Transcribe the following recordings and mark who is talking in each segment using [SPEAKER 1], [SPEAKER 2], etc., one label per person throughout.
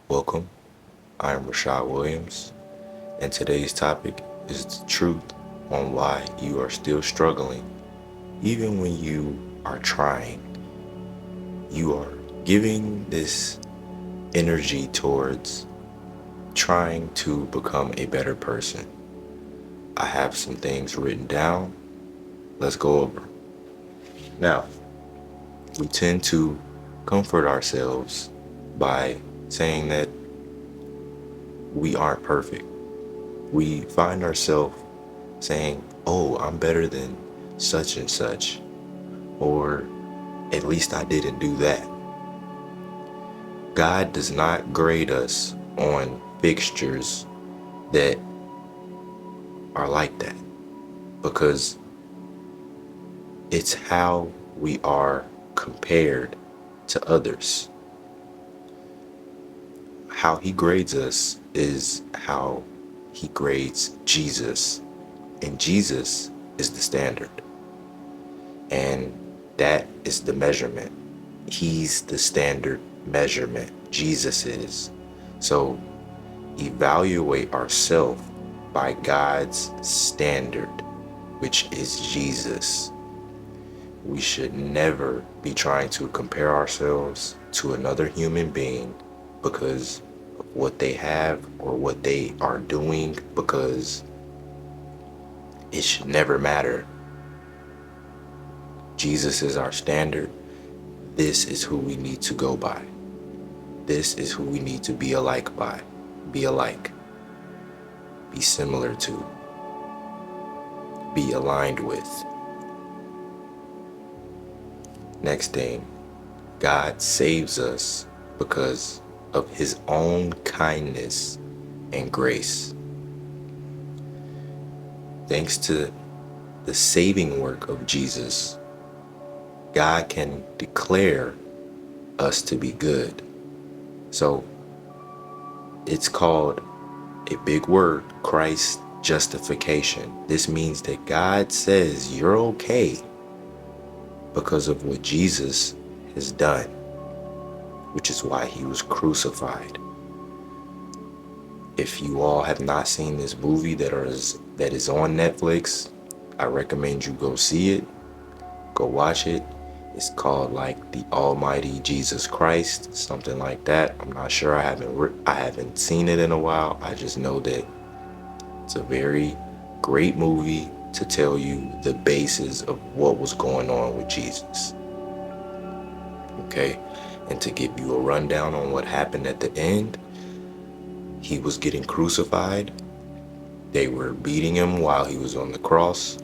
[SPEAKER 1] Welcome, I am Rashad Williams, and today's topic is the truth on why you are still struggling, even when you are trying. You are giving this energy towards trying to become a better person. I have some things written down. Let's go over. Now, we tend to comfort ourselves by saying that we aren't perfect. We find ourselves saying, oh, I'm better than such and such, or at least I didn't do that. God does not grade us on fixtures that are like that because it's how we are compared to others. How he grades us is how he grades Jesus, and Jesus is the standard, and that is the measurement. He's the standard measurement. Jesus is. So evaluate ourselves by God's standard, which is Jesus. We should never be trying to compare ourselves to another human being because of what they have or what they are doing, because it should never matter. Jesus is our standard. This is who we need to go by. This is who we need to be alike by. Be alike. Be similar to. Be aligned with. Next thing, God saves us because of his own kindness and grace. Thanks to the saving work of Jesus, God can declare us to be good. So it's called a big word, Christ justification. This means that God says you're okay because of what Jesus has done, which is why he was crucified. If you all have not seen this movie that is on Netflix, I recommend you go see it, go watch it. It's called like The Almighty Jesus Christ, something like that. I'm not sure. I haven't seen it in a while. I just know that it's a very great movie to tell you the basis of what was going on with Jesus. Okay? And to give you a rundown on what happened at the end, he was getting crucified. They were beating him while he was on the cross,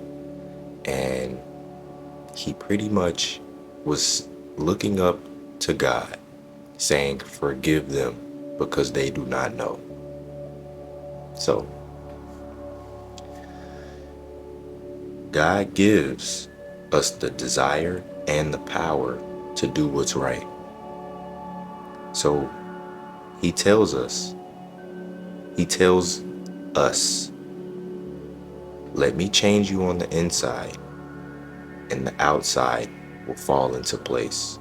[SPEAKER 1] and he pretty much was looking up to God, saying, forgive them because they do not know. So, God gives us the desire and the power to do what's right. So, he tells us, let me change you on the inside, and the outside will fall into place.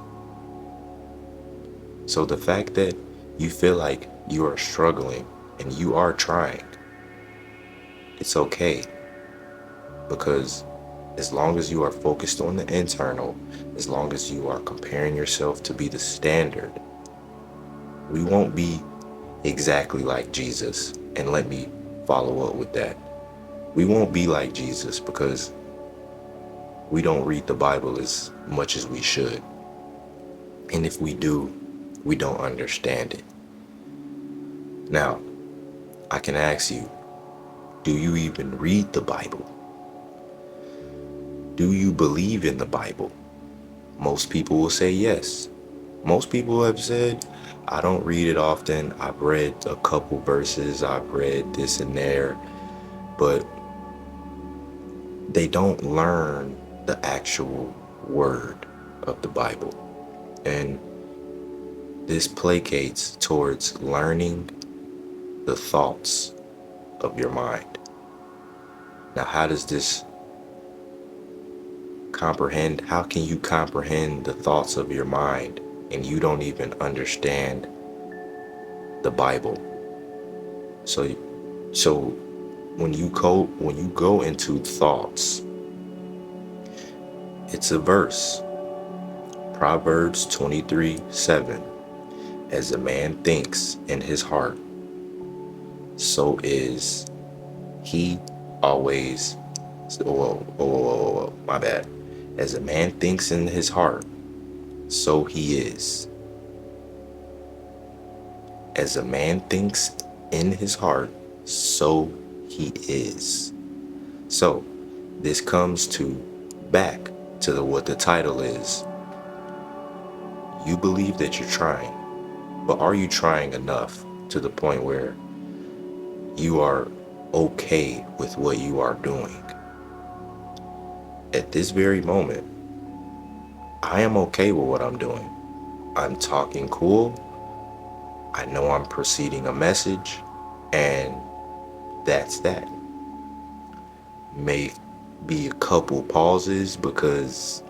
[SPEAKER 1] So the fact that you feel like you are struggling and you are trying, it's okay. Because as long as you are focused on the internal, as long as you are comparing yourself to be the standard, we won't be exactly like Jesus. And let me follow up with that. We won't be like Jesus because we don't read the Bible as much as we should. And if we do, we don't understand it. Now, I can ask you, do you even read the Bible? Do you believe in the Bible? Most people will say yes. Most people have said, I don't read it often. I've read a couple verses. I've read this and there. But they don't learn the actual word of the Bible. And this placates towards learning the thoughts of your mind. Now, how does this comprehend? How can you comprehend the thoughts of your mind and you don't even understand the Bible. So so when you go into thoughts, it's a verse. Proverbs 23:7. As a man thinks in his heart, so is he always. My bad. As a man thinks in his heart, so he is. As a man thinks in his heart, so he is. So this comes to back to what the title is. You believe that you're trying, but are you trying enough to the point where you are okay with what you are doing? At this very moment, I am okay with what I'm doing. I'm talking cool. I know I'm proceeding a message, and that's that. May be a couple pauses because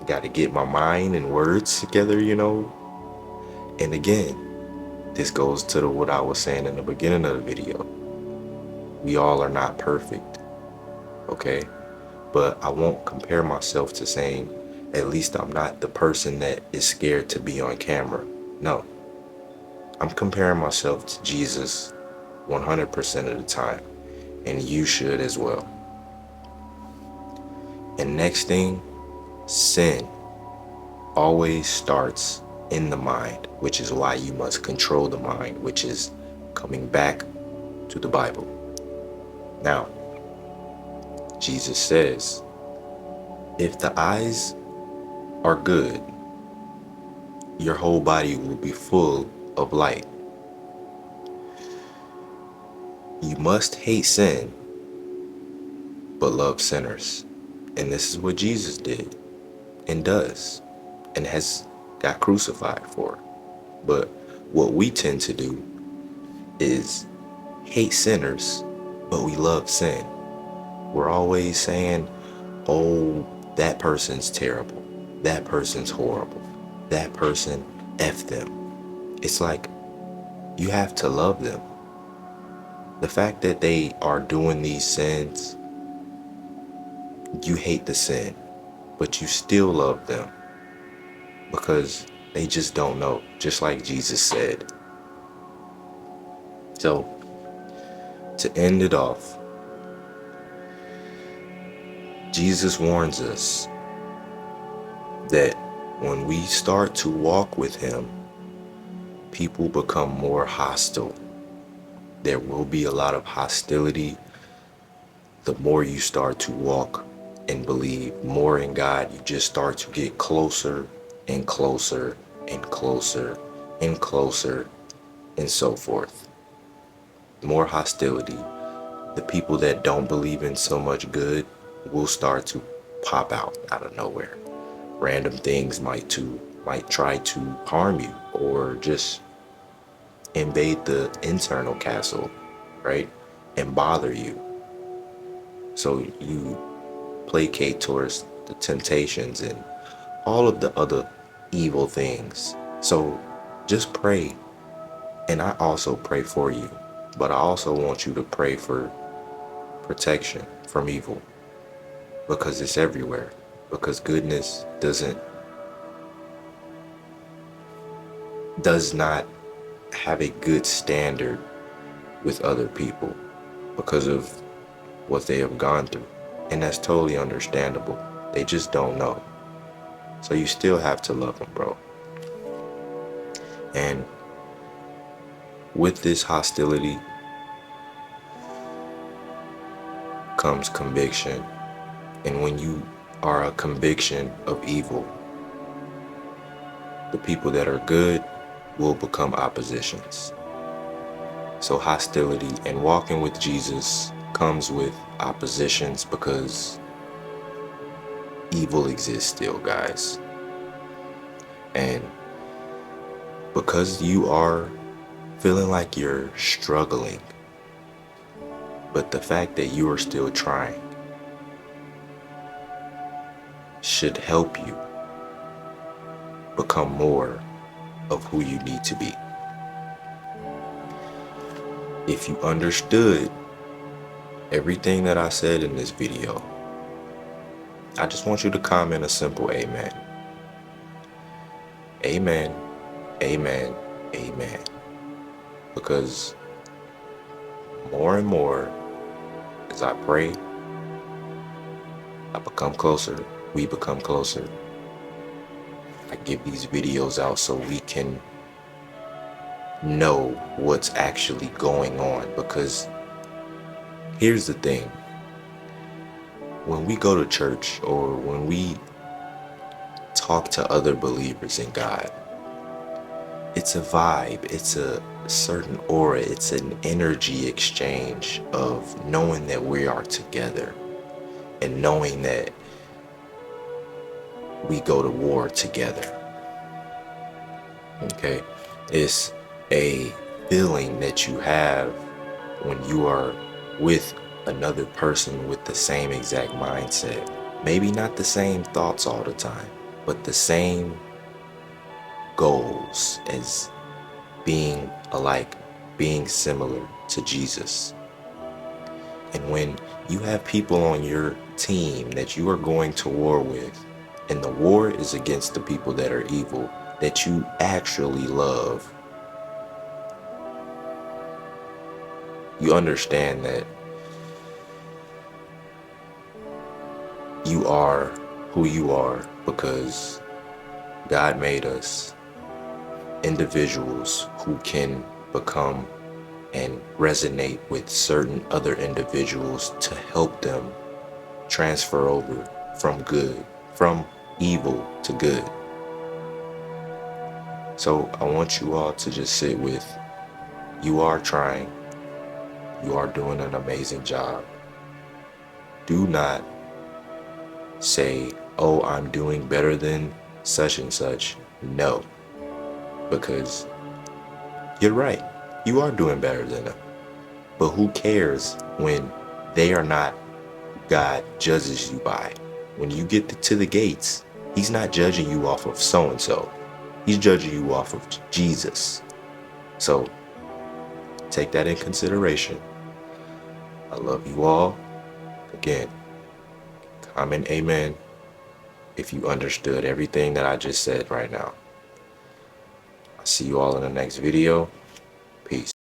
[SPEAKER 1] I got to get my mind and words together, And again, this goes to what I was saying in the beginning of the video. We all are not perfect, okay? But I won't compare myself to saying, at least I'm not the person that is scared to be on camera. No, I'm comparing myself to Jesus 100% of the time, and you should as well. And next thing, sin always starts in the mind, which is why you must control the mind, which is coming back to the Bible. Now, Jesus says, if the eyes are good, your whole body will be full of light. You must hate sin, but love sinners. And this is what Jesus did and does and has got crucified for. But what we tend to do is hate sinners, but we love sin. We're always saying, oh, that person's terrible. That person's horrible. That person, F them. It's like, you have to love them. The fact that they are doing these sins, you hate the sin, but you still love them because they just don't know, just like Jesus said. So, to end it off, Jesus warns us that when we start to walk with him, people become more hostile. There will be a lot of hostility. The more you start to walk and believe more in God, you just start to get closer and closer and closer and closer and so forth. More hostility. The people that don't believe in so much good will start to pop out of nowhere. Random things might try to harm you or just invade the internal castle, right? And bother you. So you placate towards the temptations and all of the other evil things. So just pray. And I also pray for you. But I also want you to pray for protection from evil. Because it's everywhere. Because goodness does not have a good standard with other people because of what they have gone through. And that's totally understandable. They just don't know. So you still have to love them, bro. And with this hostility comes conviction. And when you are a conviction of evil, the people that are good will become oppositions. So hostility and walking with Jesus comes with oppositions because evil exists still, guys. And because you are feeling like you're struggling, but the fact that you are still trying should help you become more of who you need to be. If you understood everything that I said in this video, I just want you to comment a simple amen. Amen, amen, amen. Because more and more, as I pray, I become closer, we become closer. I give these videos out so we can know what's actually going on. Because here's the thing. When we go to church or when we talk to other believers in God, it's a vibe, it's a certain aura, it's an energy exchange of knowing that we are together and knowing that we go to war together. Okay? It's a feeling that you have when you are with another person with the same exact mindset. Maybe not the same thoughts all the time, but the same goals as being alike, being similar to Jesus. And when you have people on your team that you are going to war with, and the war is against the people that are evil, that you actually love, you understand that you are who you are because God made us individuals who can become and resonate with certain other individuals to help them transfer over from evil to good. So I want you all to just sit with, you are trying, you are doing an amazing job. Do not say, oh, I'm doing better than such and such. No, because you're right, you are doing better than them. But who cares when they are not God judges you by? When you get to the gates, he's not judging you off of so-and-so. He's judging you off of Jesus. So take that in consideration. I love you all. Again, comment amen if you understood everything that I just said right now. I'll see you all in the next video. Peace.